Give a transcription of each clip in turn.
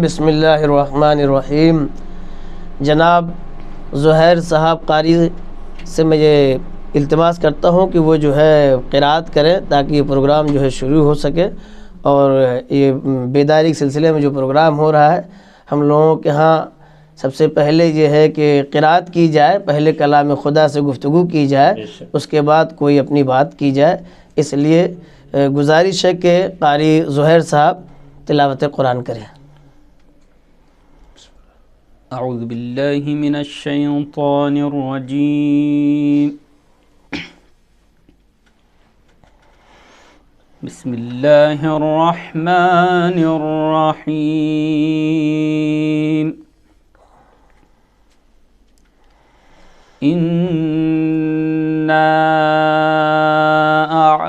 بسم اللہ الرحمن الرحیم۔ جناب زہیر صاحب قاری سے میں یہ التماس کرتا ہوں کہ وہ جو ہے قرأت کریں تاکہ یہ پروگرام جو ہے شروع ہو سکے، اور یہ بیداری کے سلسلے میں جو پروگرام ہو رہا ہے ہم لوگوں کے ہاں سب سے پہلے یہ ہے کہ قرأت کی جائے، پہلے کلام خدا سے گفتگو کی جائے، اس کے بعد کوئی اپنی بات کی جائے۔ اس لیے گزارش ہے کہ قاری زہیر صاحب تلاوت قرآن کریں۔ اعوذ باللہ من الشیطان الرجیم، بسم اللہ الرحمن الرحیم۔ انا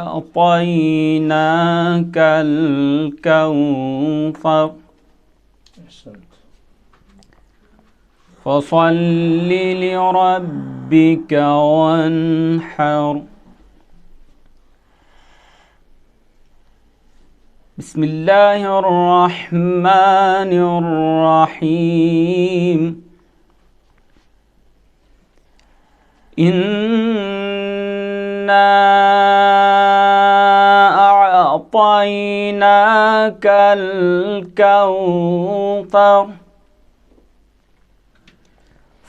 اعطیناک الکوثر فصل لربك وانحر۔ بسم اللہ الرحمن الرحیم۔ انا اعطیناک الکوثر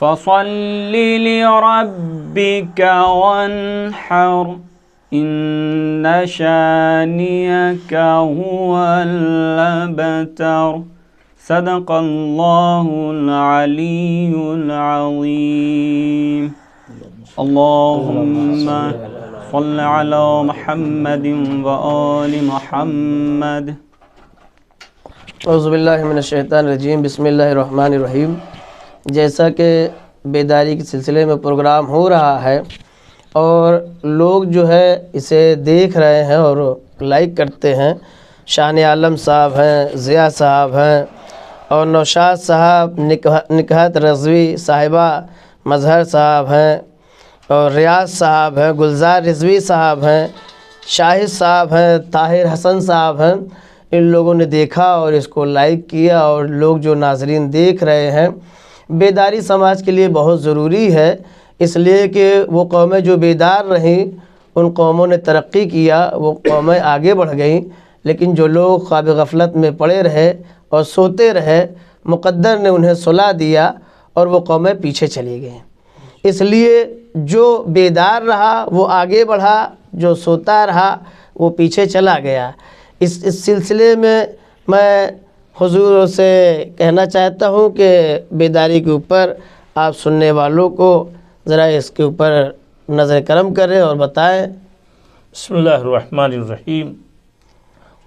فصل لربك وانحر ان شانئك هو الابتر۔ صدق اللہ العلی العظیم۔ اللہم صل علی محمد وآل محمد۔ اعوذ باللہ من الشیطان الرجیم، بسم اللہ الرحمن الرحیم۔ جیسا کہ بیداری کے سلسلے میں پروگرام ہو رہا ہے اور لوگ جو ہے اسے دیکھ رہے ہیں اور لائک کرتے ہیں، شان عالم صاحب ہیں، ضیاء صاحب ہیں، اور نوشاد صاحب، نکہت رضوی صاحبہ مظہر صاحب ہیں، اور ریاض صاحب ہیں، گلزار رضوی صاحب ہیں، شاہد صاحب ہیں، طاہر حسن صاحب ہیں۔ ان لوگوں نے دیکھا اور اس کو لائک کیا، اور لوگ جو ناظرین دیکھ رہے ہیں، بیداری سماج کے لیے بہت ضروری ہے، اس لیے کہ وہ قومیں جو بیدار رہیں ان قوموں نے ترقی کیا، وہ قومیں آگے بڑھ گئیں، لیکن جو لوگ خواب غفلت میں پڑے رہے اور سوتے رہے، مقدر نے انہیں سلا دیا اور وہ قومیں پیچھے چلی گئیں۔ اس لیے جو بیدار رہا وہ آگے بڑھا، جو سوتا رہا وہ پیچھے چلا گیا۔ اس سلسلے میں میں حضور سے کہنا چاہتا ہوں کہ بیداری کے اوپر آپ سننے والوں کو ذرا اس کے اوپر نظر کرم کریں اور بتائیں۔ بسم اللہ الرحمن الرحیم۔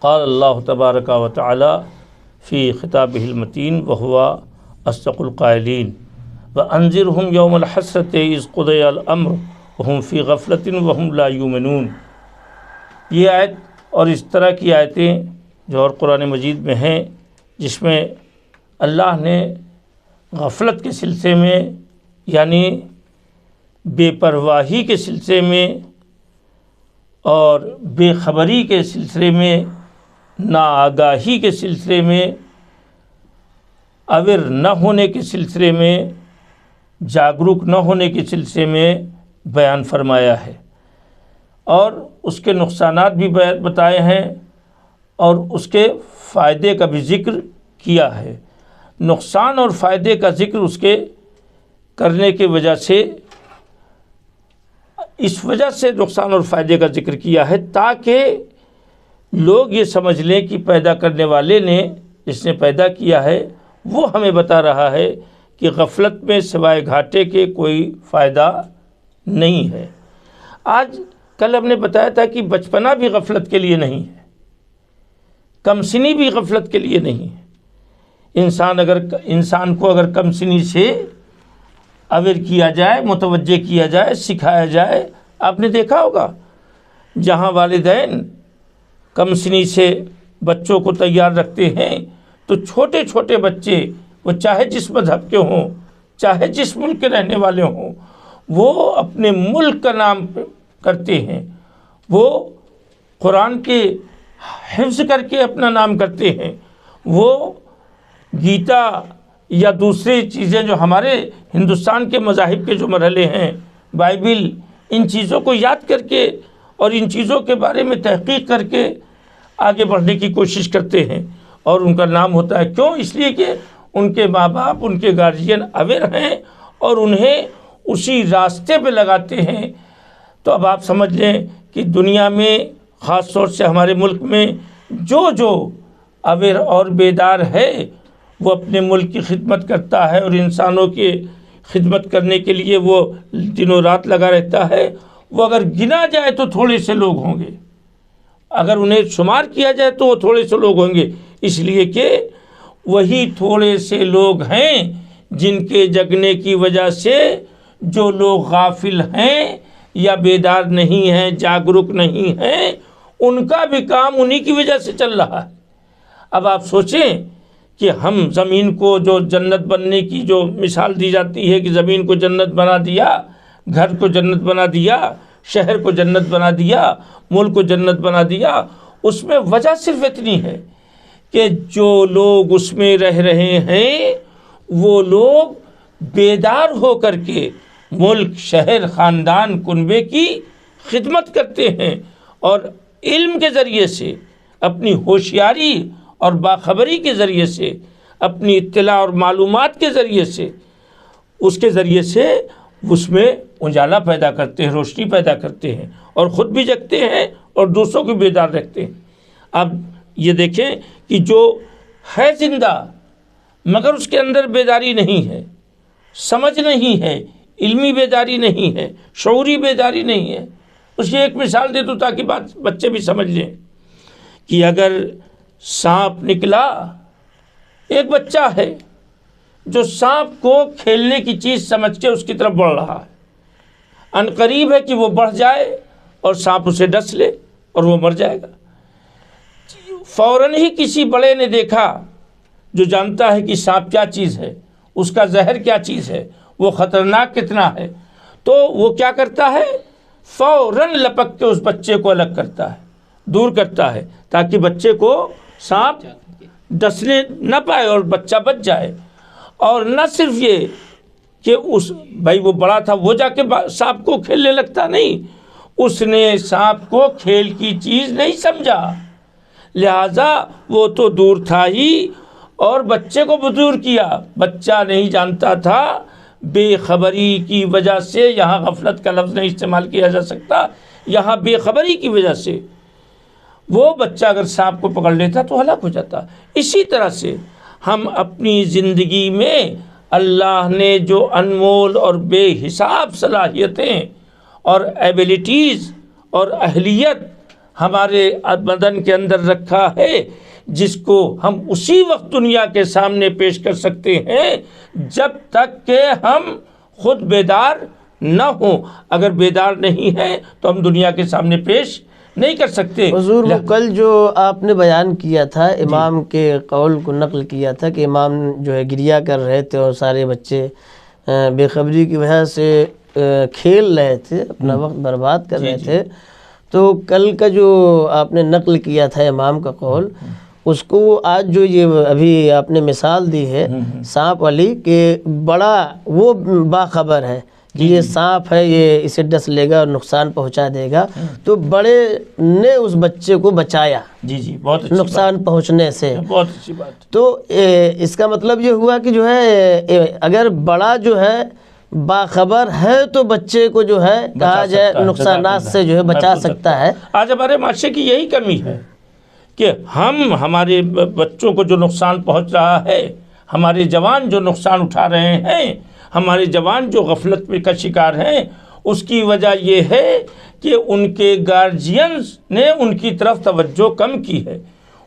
قال اللہ تبارک و تعالی فی خطابہ المتین وہو اصدق القائلین وانذرہم یوم الحسرۃ اذ قضی الامر وہم فی غفلۃ وہم لا یؤمنون۔ یہ آیت اور اس طرح کی آیتیں جو اور قرآن مجید میں ہیں، جس میں اللہ نے غفلت کے سلسلے میں یعنی بے پرواہی کے سلسلے میں اور بے خبری کے سلسلے میں، ناآگاہی کے سلسلے میں، اویر نہ ہونے کے سلسلے میں، جاگروک نہ ہونے کے سلسلے میں بیان فرمایا ہے، اور اس کے نقصانات بھی بتائے ہیں اور اس کے فائدے کا بھی ذکر کیا ہے۔ نقصان اور فائدے کا ذکر اس کے کرنے کی وجہ سے، اس وجہ سے نقصان اور فائدے کا ذکر کیا ہے تاکہ لوگ یہ سمجھ لیں کہ پیدا کرنے والے نے، جس نے پیدا کیا ہے، وہ ہمیں بتا رہا ہے کہ غفلت میں سوائے گھاٹے کے کوئی فائدہ نہیں ہے۔ آج کل ہم نے بتایا تھا کہ بچپنا بھی غفلت کے لیے نہیں ہے، کم سنی بھی غفلت کے لیے نہیں ہے۔ انسان کو اگر کم سنی سے اویر کیا جائے، متوجہ کیا جائے، سکھایا جائے، آپ نے دیکھا ہوگا جہاں والدین کم سنی سے بچوں کو تیار رکھتے ہیں تو چھوٹے چھوٹے بچے، وہ چاہے جس مذہب کے ہوں، چاہے جس ملک کے رہنے والے ہوں، وہ اپنے ملک کا نام کرتے ہیں، وہ قرآن کے حفظ کر کے اپنا نام کرتے ہیں، وہ گیتا یا دوسری چیزیں جو ہمارے ہندوستان کے مذاہب کے جو مرحلے ہیں، بائبل، ان چیزوں کو یاد کر کے اور ان چیزوں کے بارے میں تحقیق کر کے آگے بڑھنے کی کوشش کرتے ہیں، اور ان کا نام ہوتا ہے کیوں؟ اس لیے کہ ان کے ماں باپ، ان کے گارجین اویئر ہیں اور انہیں اسی راستے پہ لگاتے ہیں۔ تو اب آپ سمجھ لیں کہ دنیا میں، خاص طور سے ہمارے ملک میں، جو اویئر اور بیدار ہے وہ اپنے ملک کی خدمت کرتا ہے اور انسانوں کی خدمت کرنے کے لیے وہ دنوں رات لگا رہتا ہے، وہ اگر گنا جائے تو تھوڑے سے لوگ ہوں گے، اگر انہیں شمار کیا جائے تو وہ تھوڑے سے لوگ ہوں گے، اس لیے کہ وہی تھوڑے سے لوگ ہیں جن کے جگنے کی وجہ سے جو لوگ غافل ہیں یا بیدار نہیں ہیں، جاگرک نہیں ہیں، ان کا بھی کام انہی کی وجہ سے چل رہا ہے۔ اب آپ سوچیں کہ ہم زمین کو جو جنت بننے کی جو مثال دی جاتی ہے کہ زمین کو جنت بنا دیا، گھر کو جنت بنا دیا، شہر کو جنت بنا دیا، ملک کو جنت بنا دیا، اس میں وجہ صرف اتنی ہے کہ جو لوگ اس میں رہ رہے ہیں وہ لوگ بیدار ہو کر کے ملک، شہر، خاندان، کنبے کی خدمت کرتے ہیں، اور علم کے ذریعے سے، اپنی ہوشیاری اور باخبری کے ذریعے سے، اپنی اطلاع اور معلومات کے ذریعے سے، اس کے ذریعے سے اس میں اجالا پیدا کرتے ہیں، روشنی پیدا کرتے ہیں، اور خود بھی جگتے ہیں اور دوسروں کو بیدار رکھتے ہیں۔ اب یہ دیکھیں کہ جو ہے زندہ مگر اس کے اندر بیداری نہیں ہے، سمجھ نہیں ہے، علمی بیداری نہیں ہے، شعوری بیداری نہیں ہے۔ اس کی ایک مثال دے دوں تاکہ بچے بھی سمجھ لیں کہ اگر سانپ نکلا، ایک بچہ ہے جو سانپ کو کھیلنے کی چیز سمجھ کے اس کی طرف بڑھ رہا ہے، ان قریب ہے کہ وہ بڑھ جائے اور سانپ اسے ڈس لے اور وہ مر جائے گا۔ فوراً ہی کسی بڑے نے دیکھا جو جانتا ہے کہ سانپ کیا چیز ہے، اس کا زہر کیا چیز ہے، وہ خطرناک کتنا ہے، تو وہ کیا کرتا ہے؟ فوراً لپک کے اس بچے کو الگ کرتا ہے، دور کرتا ہے، تاکہ بچے کو سانپ ڈسنے نہ پائے اور بچہ بچ جائے۔ اور نہ صرف یہ کہ وہ بڑا تھا، وہ جا کے سانپ کو کھیلنے لگتا نہیں، اس نے سانپ کو کھیل کی چیز نہیں سمجھا، لہذا وہ تو دور تھا ہی اور بچے کو بھی دور کیا۔ بچہ نہیں جانتا تھا، بے خبری کی وجہ سے، یہاں غفلت کا لفظ نہیں استعمال کیا جا سکتا، یہاں بے خبری کی وجہ سے وہ بچہ اگر سانپ کو پکڑ لیتا تو ہلاک ہو جاتا۔ اسی طرح سے ہم اپنی زندگی میں اللہ نے جو انمول اور بے حساب صلاحیتیں اور ایبیلٹیز اور اہلیت ہمارے بدن کے اندر رکھا ہے، جس کو ہم اسی وقت دنیا کے سامنے پیش کر سکتے ہیں جب تک کہ ہم خود بیدار نہ ہوں۔ اگر بیدار نہیں ہیں تو ہم دنیا کے سامنے پیش نہیں کر سکتے۔ حضور وہ کل جو آپ نے بیان کیا تھا، امام کے قول کو نقل کیا تھا کہ امام جو ہے گریہ کر رہے تھے اور سارے بچے بے خبری کی وجہ سے کھیل رہے تھے، اپنا وقت برباد کر رہے تھے، تو کل کا جو آپ نے نقل کیا تھا امام کا قول، اس کو آج جو یہ ابھی آپ نے مثال دی ہے سانپ والی کہ بڑا وہ باخبر ہے کہ یہ سانپ ہے، یہ اسے ڈس لے گا اور نقصان پہنچا دے گا، تو بڑے نے اس بچے کو بچایا بہت اچھی نقصان پہنچنے سے۔ بہت اچھی بات۔ تو اس کا مطلب یہ ہوا کہ جو ہے اگر بڑا جو ہے باخبر ہے تو بچے کو جو ہے کہا جائے نقصانات سے جو ہے بچا سکتا ہے۔ آج ہمارے معاشرے کی یہی کمی ہے کہ ہمارے بچوں کو جو نقصان پہنچ رہا ہے، ہمارے جوان جو نقصان اٹھا رہے ہیں، ہمارے جوان جو غفلت میں کا شکار ہیں، اس کی وجہ یہ ہے کہ ان کے گارجینز نے ان کی طرف توجہ کم کی ہے،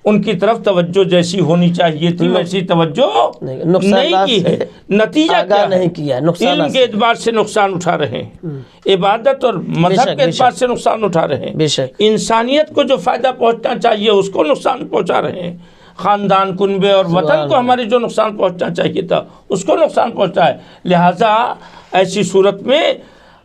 ان کی طرف توجہ جیسی ہونی چاہیے تھی ویسی توجہ نہیں کی ہے۔ نتیجہ کیا نہیں کیا؟ علم کے اعتبار سے نقصان اٹھا رہے ہیں، عبادت اور مذہب کے اعتبار سے نقصان اٹھا رہے ہیں، انسانیت کو جو فائدہ پہنچنا چاہیے اس کو نقصان پہنچا رہے ہیں، خاندان، کنبے اور وطن کو ہمارے جو نقصان پہنچنا چاہیے تھا اس کو نقصان پہنچا ہے۔ لہٰذا ایسی صورت میں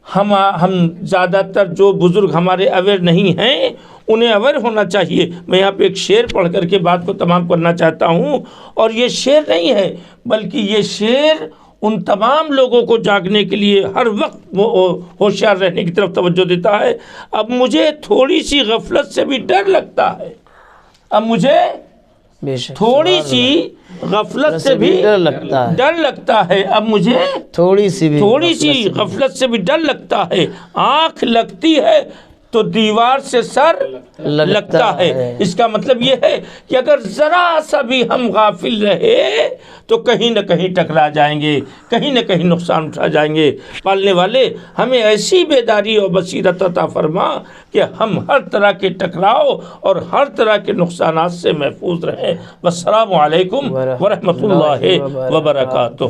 ہم زیادہ تر جو بزرگ ہمارے اویئر نہیں ہیں انہیں اویئر ہونا چاہیے۔ میں یہاں پہ ایک شعر پڑھ کر کے بات کو تمام کرنا چاہتا ہوں، اور یہ شعر نہیں ہے بلکہ یہ شعر ان تمام لوگوں کو جاگنے کے لیے ہر وقت وہ ہوشیار رہنے کی طرف توجہ دیتا ہے۔ اب مجھے تھوڑی سی غفلت سے بھی ڈر لگتا ہے، اب مجھے بے شک تھوڑی سی غفلت سے بھی ڈر لگتا ہے، اب مجھے تھوڑی سی غفلت سے بھی ڈر لگتا ہے۔ آنکھ لگتی ہے تو دیوار سے سر لگتا ہے۔ اس کا مطلب یہ ہے کہ اگر ذرا سا بھی ہم غافل رہے تو کہیں نہ کہیں ٹکرا جائیں گے، کہیں نہ کہیں نقصان اٹھا جائیں گے۔ پالنے والے ہمیں ایسی بیداری اور بصیرت عطا فرما کہ ہم ہر طرح کے ٹکراؤ اور ہر طرح کے نقصانات سے محفوظ رہیں۔ والسلام علیکم ورحمۃ اللہ وبرکاتہ۔